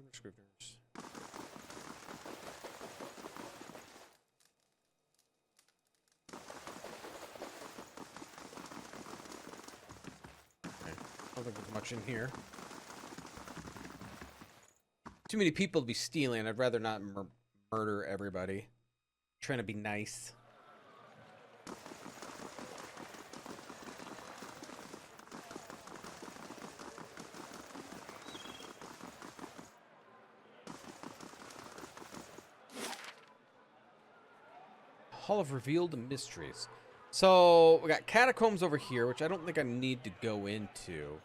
Scriveners. Okay. I don't think there's much in here. Too many people to be stealing. I'd rather not murder everybody. I'm trying to be nice. Hall of Revealed Mysteries. So, we got catacombs over here, which I don't think I need to go into.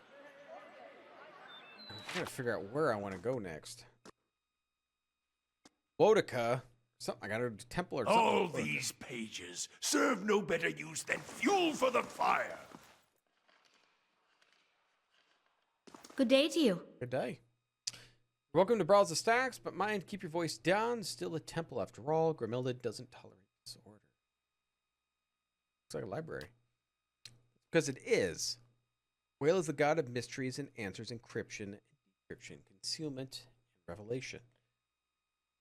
I'm trying to figure out where I want to go next. Boudica. Something. I got a temple or something. All these pages serve no better use than fuel for the fire. Good day to you. Good day. You're welcome to browse the stacks, but mind, keep your voice down. Still a temple after all. Grimilda doesn't tolerate disorder. Looks like a library. Because it is. Whale is the god of mysteries and answers, encryption, decryption, concealment, and revelation.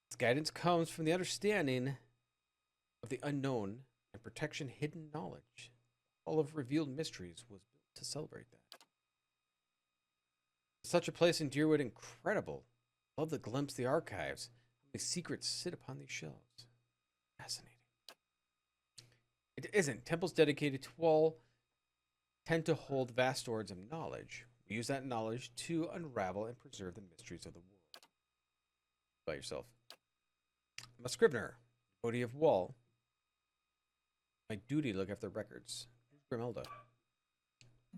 Its guidance comes from the understanding of the unknown and protection hidden knowledge. All of revealed mysteries was built to celebrate that. Such a place in Deerwood, incredible. Love to glimpse the archives. How many secrets sit upon these shelves. Fascinating. It isn't. Temples dedicated to Wall tend to hold vast stores of knowledge. We use that knowledge to unravel and preserve the mysteries of the world. By yourself. I'm a scrivener, devotee of Wall. My duty to look after records. Who's Grimilda?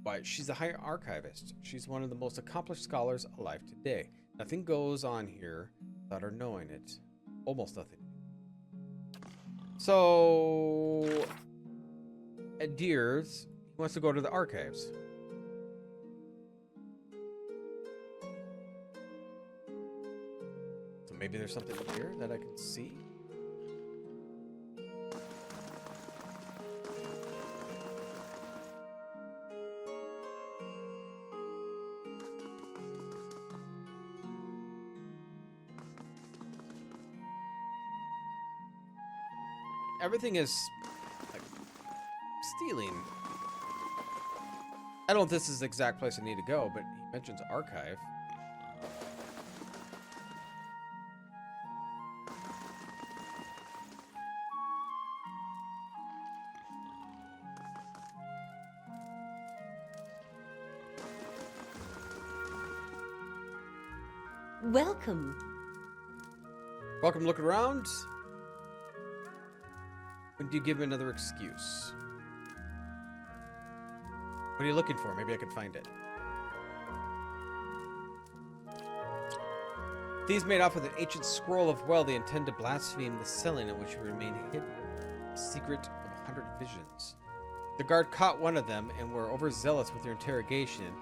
Why, she's a high archivist. She's one of the most accomplished scholars alive today. Nothing goes on here without her knowing it. Almost nothing. So, at Deers, he wants to go to the archives. So maybe there's something here that I can see. Everything is like stealing. I don't know if this is the exact place I need to go, but he mentions archive. Welcome. Welcome to look around. When do you give me another excuse? What are you looking for? Maybe I could find it. Thieves made off with an ancient scroll of well. They intend to blaspheme the ceiling in which remain hidden. The secret of 100 visions. The guard caught one of them and were overzealous with their interrogation.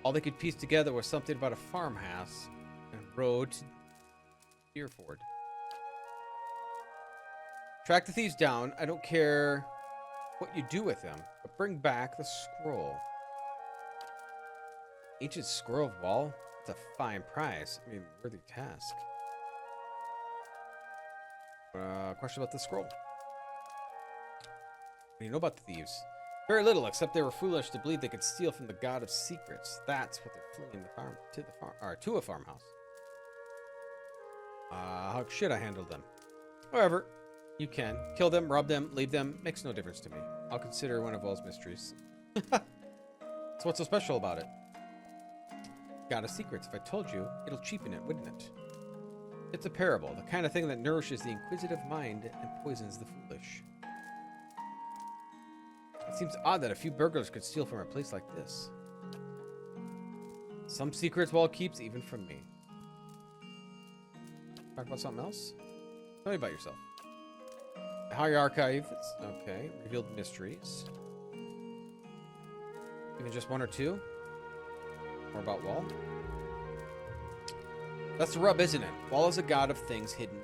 All they could piece together was something about a farmhouse and road to Deerford. Track the thieves down. I don't care what you do with them, but bring back the scroll. Ancient scroll of wall? It's a fine prize. I mean, worthy task. Question about the scroll. What do you know about the thieves? Very little, except they were foolish to believe they could steal from the god of secrets. That's what they're fleeing to a farmhouse. How should I handle them? However, you can. Kill them, rob them, leave them. Makes no difference to me. I'll consider one of Wall's mysteries. So what's so special about it? God of secrets. If I told you, it'll cheapen it, wouldn't it? It's a parable. The kind of thing that nourishes the inquisitive mind and poisons the foolish. It seems odd that a few burglars could steal from a place like this. Some secrets Wall keeps even from me. Talk about something else? Tell me about yourself. How your archive, okay, revealed mysteries. Even just one or two? More about Wall? That's the rub, isn't it? Wall is a god of things hidden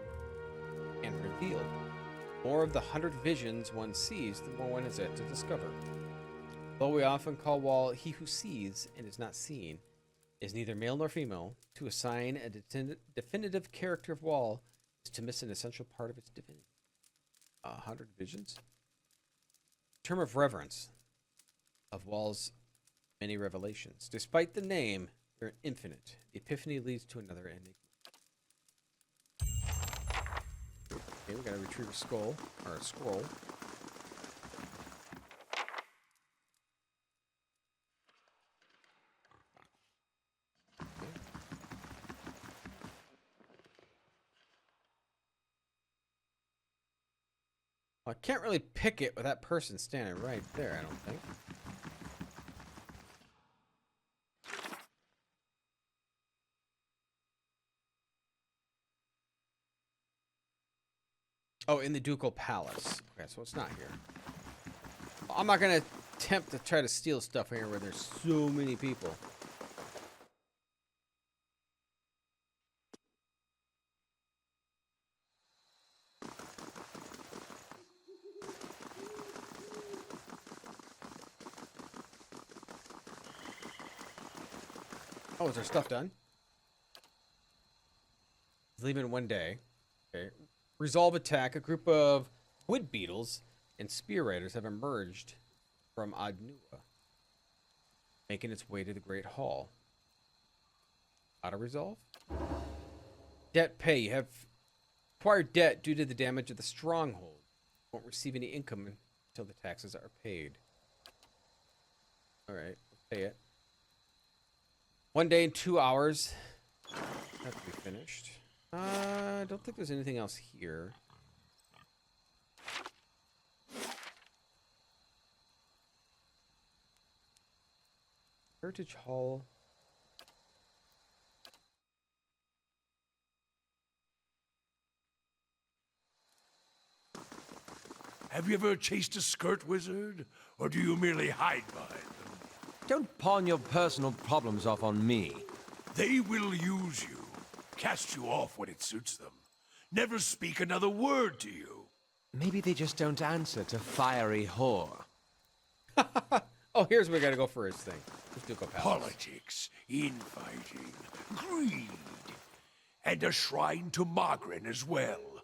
and revealed. More of the 100 visions one sees, the more one is yet to discover. Though we often call Wall he who sees and is not seen, is neither male nor female. To assign a definitive character of Wall is to miss an essential part of its divinity. 100 visions. Term of reverence of Wall's many revelations. Despite the name, they're infinite. The epiphany leads to another enigma. Okay, we gotta retrieve a skull, or a scroll. Okay. Well, I can't really pick it with that person standing right there, I don't think. Oh, in the Ducal Palace. Okay, so it's not here. I'm not gonna attempt to try to steal stuff here where there's so many people. Oh, is there stuff done? Leaving one day. Okay. Resolve attack. A group of wood beetles and spear riders have emerged from Adnua, making its way to the Great Hall. Auto resolve. Debt pay. You have acquired debt due to the damage of the stronghold. You won't receive any income until the taxes are paid. Alright, we'll pay it. 1 day and 2 hours. Have to be finished. I don't think there's anything else here. Heritage Hall. Have you ever chased a skirt wizard? Or do you merely hide behind them? Don't pawn your personal problems off on me. They will use you, cast you off when it suits them. Never speak another word to you. Maybe they just don't answer to fiery whore. Oh, here's where we gotta go for his thing. Let's do go palace. Politics, infighting, greed, and a shrine to Margaret as well.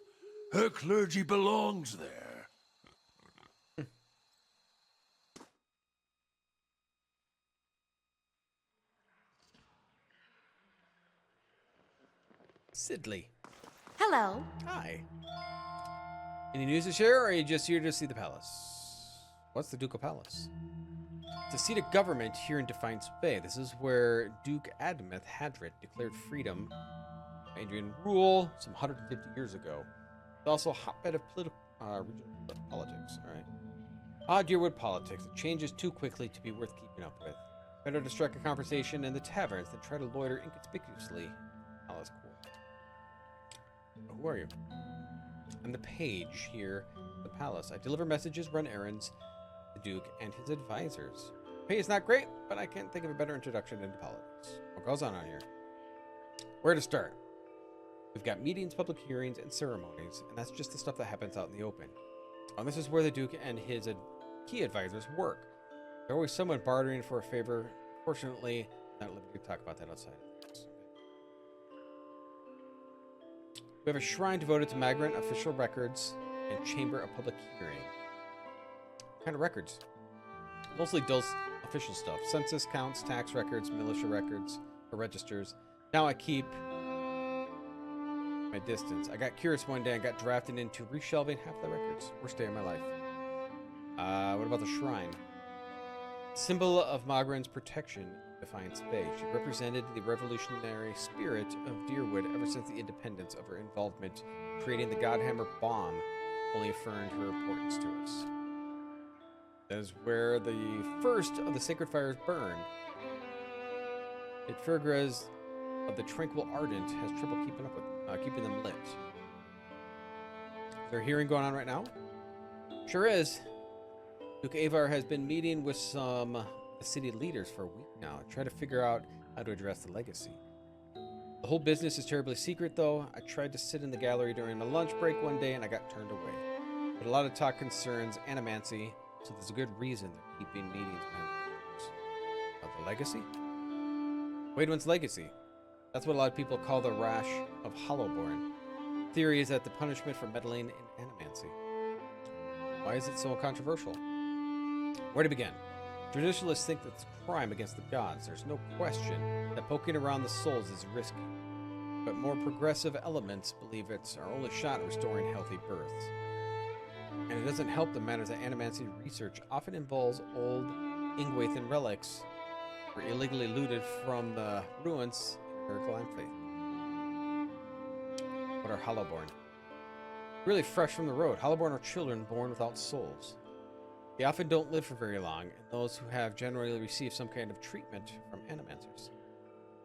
Her clergy belongs there. Sidley. Hello. Hi. Any news to share, or are you just here to see the palace? What's the Ducal Palace? It's a seat of government here in Defiance Bay. This is where Duke Admeth Hadrit declared freedom of Adrian rule some 150 years ago. It's also a hotbed of regional politics, alright? Dearwood politics. It changes too quickly to be worth keeping up with. Better to strike a conversation in the taverns than try to loiter inconspicuously. Palace court. Who are you? I'm the page here at the palace. I deliver messages, run errands, the Duke and his advisors. Pay is not great, but I can't think of a better introduction into politics. What goes on here? Where to start? We've got meetings, public hearings, and ceremonies, and that's just the stuff that happens out in the open. And this is where the Duke and his key advisors work. There's always someone bartering for a favor. Fortunately, not at liberty to talk about that outside. We have a shrine devoted to migrant official records and chamber of public hearing. What kind of records? Mostly those official stuff. Census counts, tax records, militia records, or registers. Now I keep my distance. I got curious one day and got drafted into reshelving half the records. Worst day of my life. What about the shrine? Symbol of Magran's protection in Defiance Bay. She represented the revolutionary spirit of Deerwood ever since the independence of her involvement creating the Godhammer bomb only affirmed her importance to us. That is where the first of the sacred fires burned. Yet Fergres of the Tranquil Ardent has trouble keeping them lit. Is there a hearing going on right now? Sure is. Duke Avar has been meeting with some the city leaders for a week now, try to figure out how to address the legacy. The whole business is terribly secret, though. I tried to sit in the gallery during my lunch break one day, and I got turned away. But a lot of talk concerns animancy, so there's a good reason they're keeping meetings behind the doors. About the legacy? Waidwin's legacy. That's what a lot of people call the rash of Hollowborn. Theory is that the punishment for meddling in animancy. Why is it so controversial? Where to begin? Traditionalists think that it's a crime against the gods. There's no question that poking around the souls is risky. But more progressive elements believe it's our only shot at restoring healthy births. And it doesn't help the matters that animancy research often involves old Ingwathan relics were illegally looted from the ruins in Recapture. What are Hollowborn? Really fresh from the road, Hollowborn are children born without souls. They often don't live for very long, and those who have generally received some kind of treatment from animancers.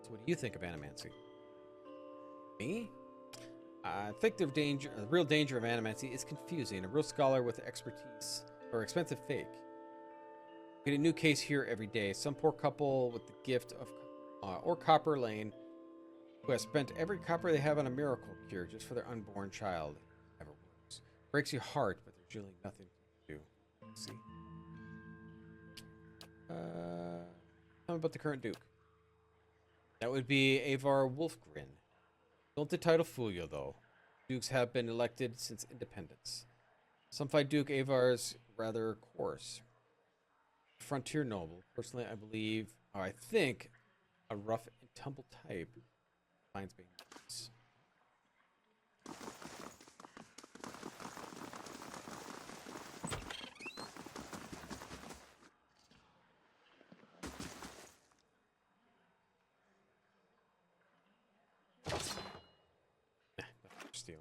So what do you think of animancy? Me? I think the real danger of animancy is confusing. A real scholar with expertise or expensive fake. We get a new case here every day. Some poor couple with the gift of or copper lane who has spent every copper they have on a miracle cure just for their unborn child. It never works. Breaks your heart, but there's really nothing to do. See? Tell me about the current Duke. That would be Avar Wolfgren. Don't the title fool you, though. Dukes have been elected since independence. Some find Duke Avar's rather coarse. Frontier noble. Personally, I think, a rough and tumble type finds being nice. Stealing.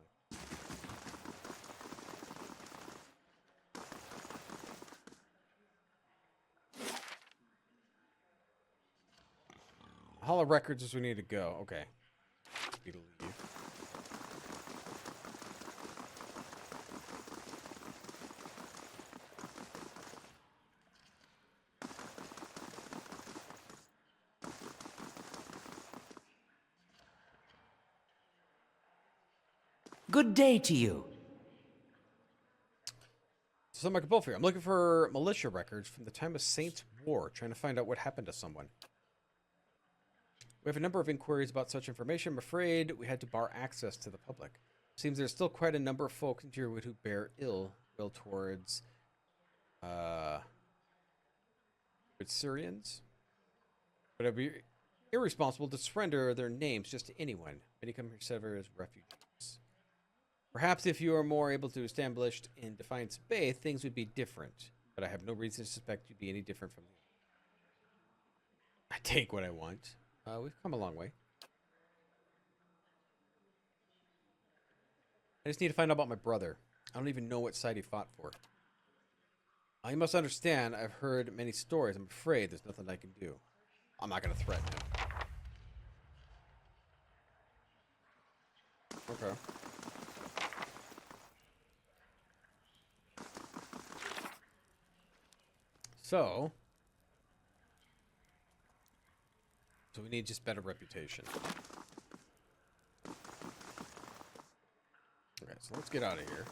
Hall of Records is we need to go. Okay. Need to leave. Good day to you. So, Michael here. I'm looking for militia records from the time of Saints' War, trying to find out what happened to someone. We have a number of inquiries about such information. I'm afraid we had to bar access to the public. Seems there's still quite a number of folk in Tyrwood who bear ill will towards Syrians. But it'd be irresponsible to surrender their names just to anyone. Many come here sever as refugees. Perhaps if you are more able to establish in Defiance Bay, things would be different. But I have no reason to suspect you'd be any different from me. I take what I want. We've come a long way. I just need to find out about my brother. I don't even know what side he fought for. You must understand, I've heard many stories. I'm afraid there's nothing I can do. I'm not going to threaten him. Okay. So we need just better reputation. Okay, so let's get out of here.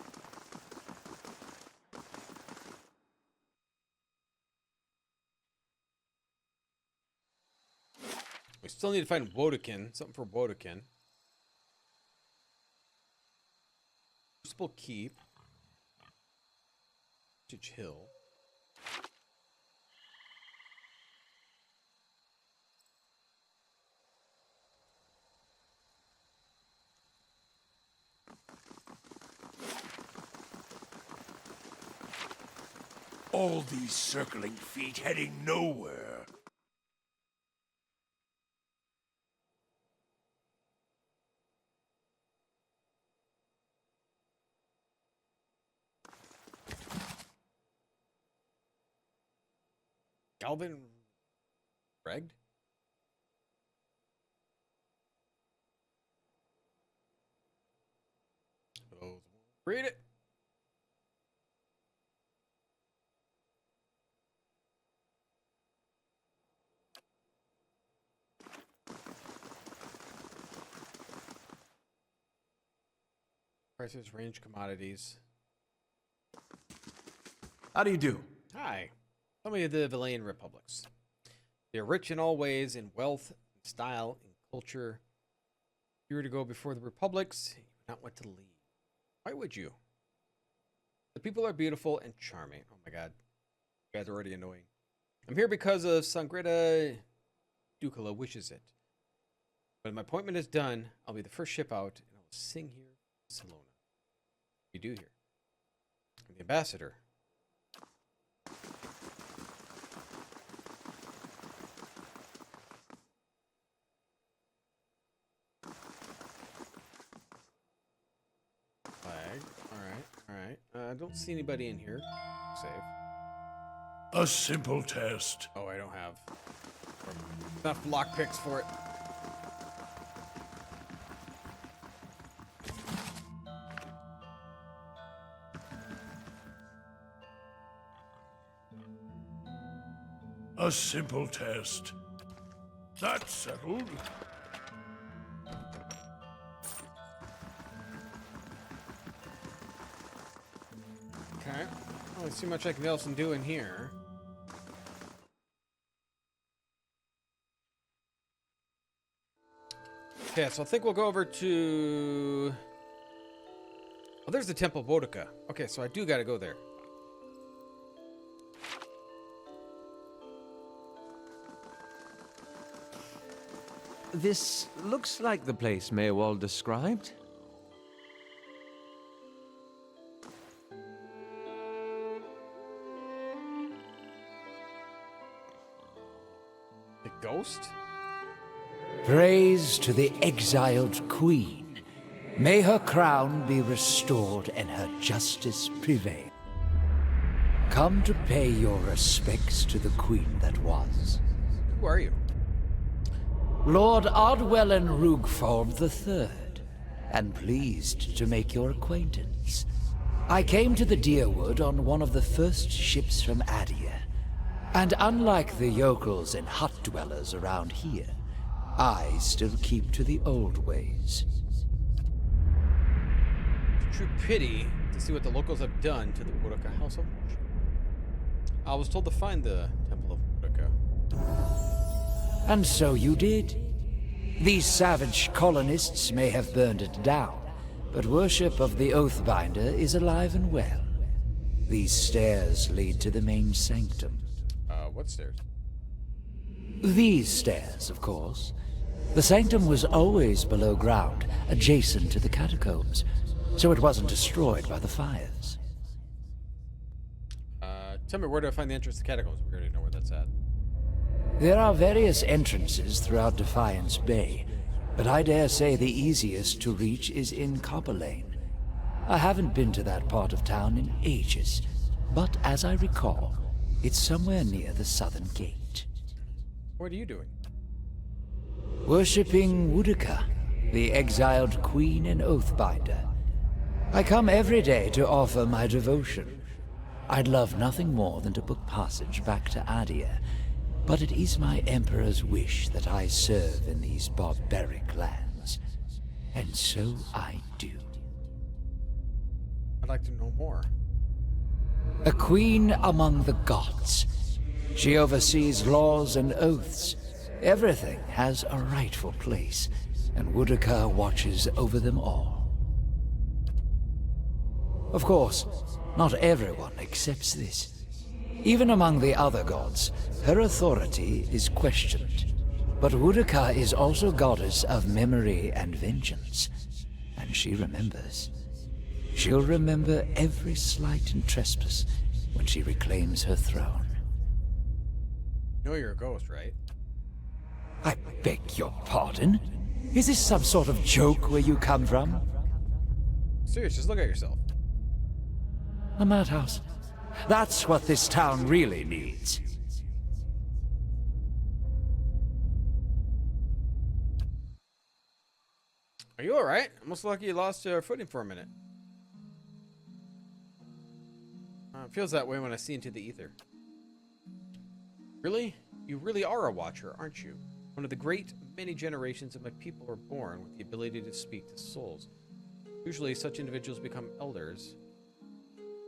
We still need to find Wodekin. Something for Wodekin. Crucible Keep. Stitch Hill. All these circling feet heading nowhere. Galvin Regged? Read it. Prices, range, commodities. How do you do? Hi. Tell me of the Valayan republics. They are rich in all ways, in wealth, in style and culture. If you were to go before the republics, you would not want to leave. Why would you? The people are beautiful and charming. Oh my god. You guys are already annoying. I'm here because of Sangreta Ducala wishes it. When my appointment is done, I'll be the first ship out, and I'll sing here in Salona. What do you do here? I'm the ambassador. Flag. Alright. I don't see anybody in here. Save. A simple test. Oh, I don't have enough lockpicks for it. A simple test. That's settled. Okay. I don't see much else can do in here. Okay, so I think we'll go over to... Oh, there's the Temple of Boudica. Okay, so I do gotta go there. This looks like the place Maywald described. The ghost? Praise to the exiled queen. May her crown be restored and her justice prevail. Come to pay your respects to the queen that was. Who are you? Lord Ardwellen Rugford III, and pleased to make your acquaintance. I came to the Deerwood on one of the first ships from Adia, and unlike the yokels and hut dwellers around here, I still keep to the old ways. True pity to see what the locals have done to the Boudica house of worship. I was told to find the Temple of Boudica. And so you did. These savage colonists may have burned it down, but worship of the Oathbinder is alive and well. These stairs lead to the main sanctum. What stairs? These stairs, of course. The sanctum was always below ground, adjacent to the catacombs, so it wasn't destroyed by the fires. Tell me, where do I find the entrance to the catacombs? We already know where that's at. There are various entrances throughout Defiance Bay, but I dare say the easiest to reach is in Copper Lane. I haven't been to that part of town in ages, but as I recall, it's somewhere near the southern gate. What are you doing? Worshipping Boudica, the exiled queen and Oathbinder. I come every day to offer my devotion. I'd love nothing more than to book passage back to Adia, but it is my Emperor's wish that I serve in these barbaric lands. And so I do. I'd like to know more. A queen among the gods. She oversees laws and oaths. Everything has a rightful place, and Boudica watches over them all. Of course, not everyone accepts this. Even among the other gods, her authority is questioned. But Boudica is also goddess of memory and vengeance, and she remembers. She'll remember every slight and trespass when she reclaims her throne. You know you're a ghost, right? I beg your pardon? Is this some sort of joke where you come from? Serious, just look at yourself. A madhouse. That's what this town really needs. Are you alright? Almost lucky you lost your footing for a minute. It feels that way when I see into the ether. Really? You really are a watcher, aren't you? One of the great many generations of my people are born with the ability to speak to souls. Usually such individuals become elders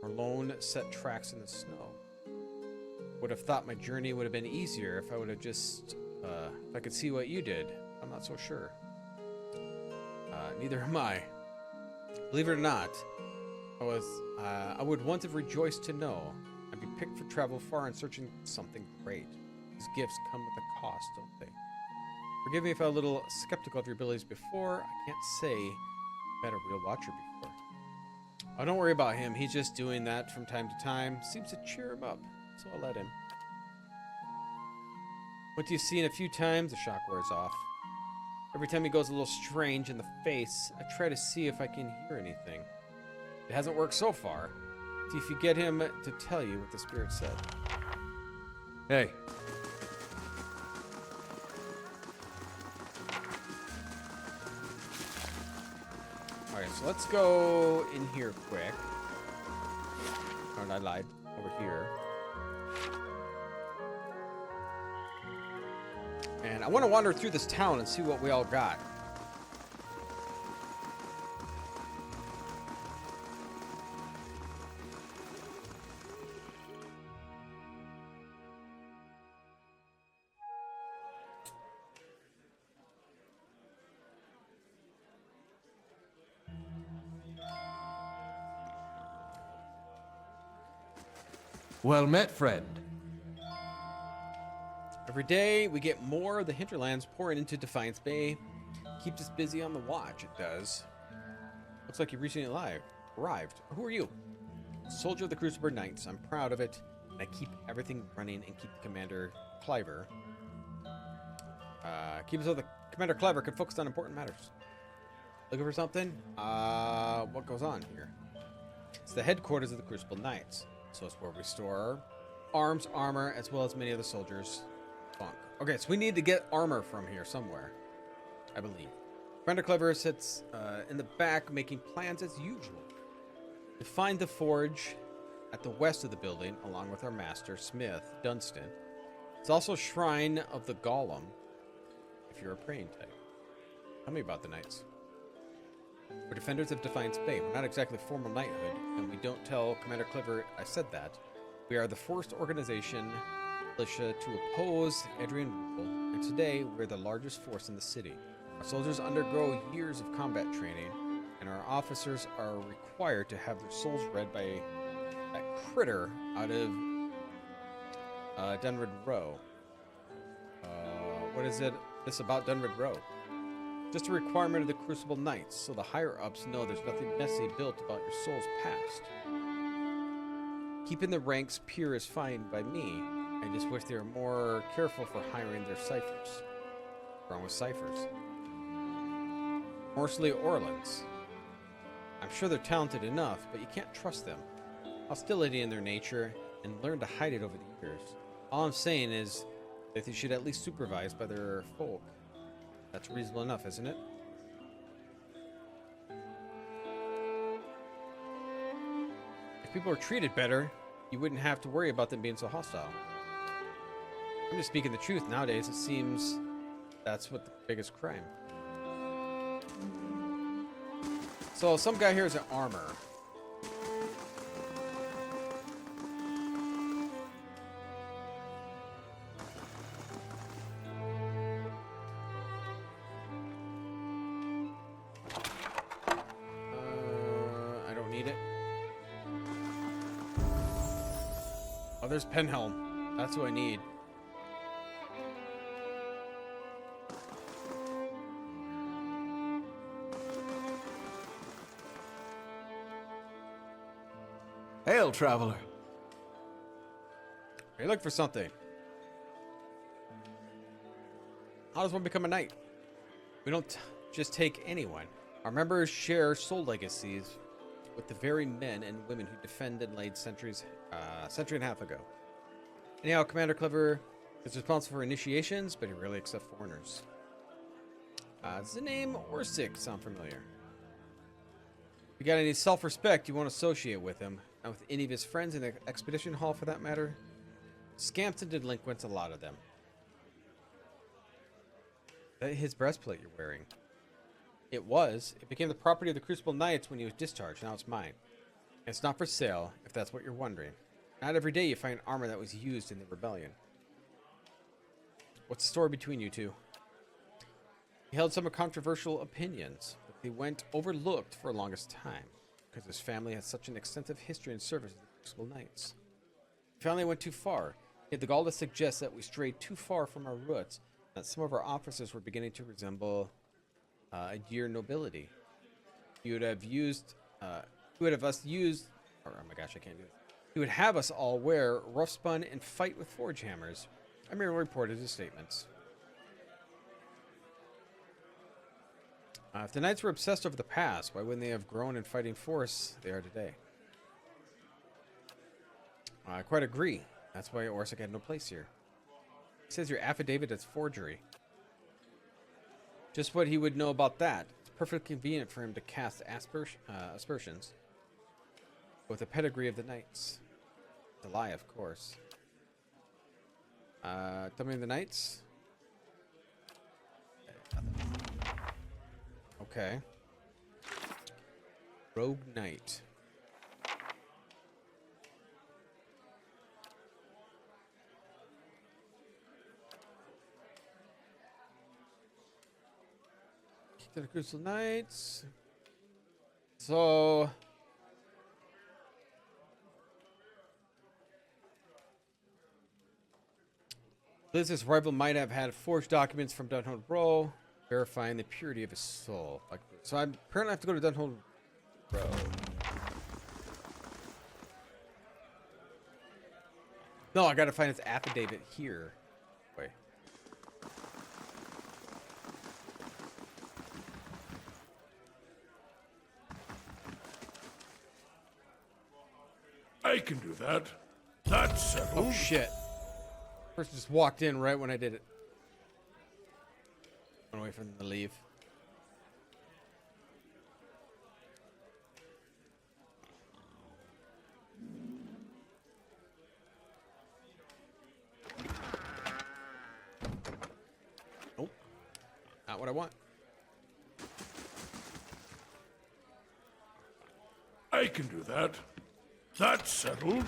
or lone set tracks in the snow. Would have thought my journey would have been easier if I would have just if I could see what you did. I'm not so sure. Neither am I. Believe it or not, I would once have rejoiced to know I'd be picked for travel far and searching something great. These gifts come with a cost, don't they? Forgive me if I'm a little skeptical of your abilities before. I can't say I've had a real watcher before. Oh, don't worry about him. He's just doing that from time to time. Seems to cheer him up, so I'll let him. Once you've seen a few times, the shock wears off. Every time he goes a little strange in the face, I try to see if I can hear anything. It hasn't worked so far. See if you get him to tell you what the spirit said. Hey. Alright, so let's go in here quick. Oh, I lied. Over here. And I want to wander through this town and see what we all got. Well met, friend. Every day, we get more of the hinterlands pouring into Defiance Bay. Keeps us busy on the watch, it does. Looks like you recently arrived. Who are you? Soldier of the Crucible Knights. I'm proud of it, and I keep everything running and keep the Commander Cliver. Keep us so the Commander Cliver can focus on important matters. Looking for something? What goes on here? It's the headquarters of the Crucible Knights, so it's where we store arms, armor, as well as many other soldiers. Funk. Okay, so we need to get armor from here somewhere, I believe. Commander Clever sits in the back making plans as usual. We find the forge at the west of the building, along with our master, Smith Dunstan. It's also a shrine of the Golem, if you're a praying type. Tell me about the knights. We're defenders of Defiance Bay. We're not exactly formal knighthood, and we don't tell Commander Clever I said that. We are the first organization militia to oppose Adrian rule, and today we're the largest force in the city. Our soldiers undergo years of combat training, and our officers are required to have their souls read by that critter out of Dunwood Row. What is it? This about Dunwood Row? Just a requirement of the Crucible Knights, so the higher-ups know there's nothing messy built about your soul's past. Keeping the ranks pure is fine by me. I just wish they were more careful for hiring their ciphers. What's wrong with ciphers? Mostly Orlands. I'm sure they're talented enough, but you can't trust them. Hostility in their nature, and learn to hide it over the years. All I'm saying is that they should at least supervise by their folk. That's reasonable enough, isn't it? If people were treated better, you wouldn't have to worry about them being so hostile. I'm just speaking the truth. Nowadays, it seems that's what the biggest crime. So, some guy here is an armor. I don't need it. Oh, there's Penhelm. That's who I need. Hail, traveler. Hey, look for something. How does one become a knight? We don't just take anyone. Our members share soul legacies with the very men and women who defended and laid century and a half ago. Anyhow, Commander Clever is responsible for initiations, but he rarely accepts foreigners. Does the name Orsic sound familiar? If you got any self-respect, you won't associate with him. Not with any of his friends in the expedition hall, for that matter. Scamps and delinquents, a lot of them. That his breastplate you're wearing. It was. It became the property of the Crucible Knights when he was discharged. Now it's mine. And it's not for sale, if that's what you're wondering. Not every day you find armor that was used in the rebellion. What's the story between you two? He held some controversial opinions, but they went overlooked for the longest time because his family had such an extensive history and service to the Crucible Knights. He finally went too far. He had the gall to suggest that we strayed too far from our roots, that some of our officers were beginning to resemble a dear nobility. He would have used, he would have us use, oh my gosh, I can't do this. He would have us all wear rough spun and fight with forge hammers. I merely reported his statements. If the knights were obsessed over the past, why wouldn't they have grown in fighting force they are today? I quite agree. That's why Orsic had no place here. He says your affidavit is forgery. Just what he would know about that. It's perfectly convenient for him to cast aspersions with the pedigree of the knights. It's a lie, of course. Tell me the knights. Okay. Rogue Knight. Kick to the Crucible Knights. So Blizz's rival might have had forged documents from Dunhold Row, verifying the purity of his soul. Like, so I apparently have to go to Dunhold Row. No, I gotta find his affidavit here. Wait. I can do that. That's settled. Oh shit. Person just walked in right when I did it. I'll wait for them to leave. Nope. Not what I want. I can do that. That's settled.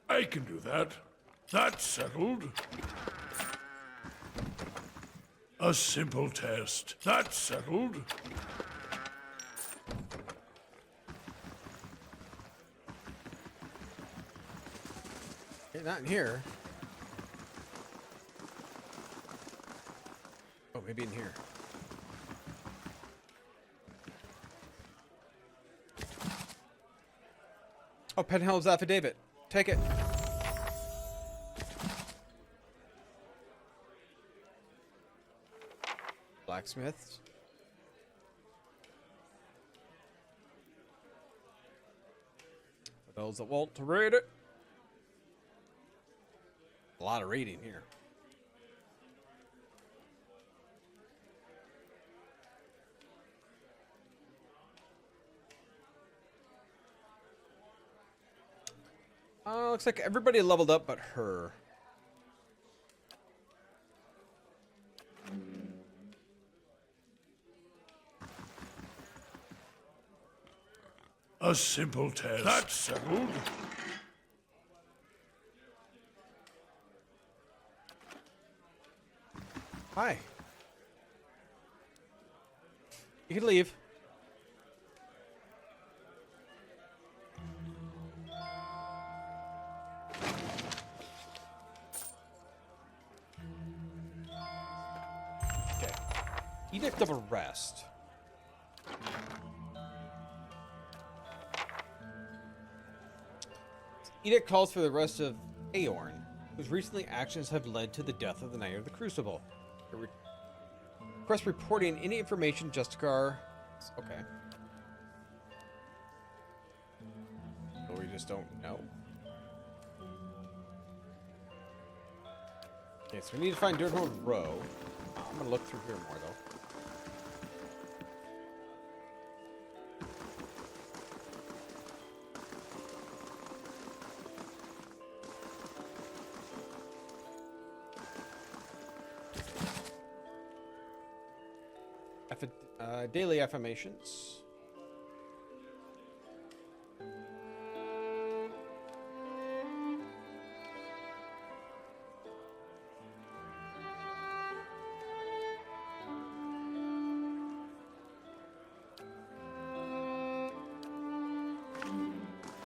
I can do that. That's settled. A simple test. That's settled. Okay, not in here. Oh, maybe in here. Oh, Penhelm's affidavit. Take it. Blacksmiths. For those that want to read it. A lot of reading here. Looks like everybody leveled up but her. A simple test. That's settled. Hi. You can leave. Okay. Edict of Arrest. Edict calls for the arrest of Aorn, whose recent actions have led to the death of the Knight of the Crucible. Request reporting any information Justicar. Okay. Or we just don't know. Okay, so we need to find Dirthold Row. I'm gonna look through here more though. Daily affirmations.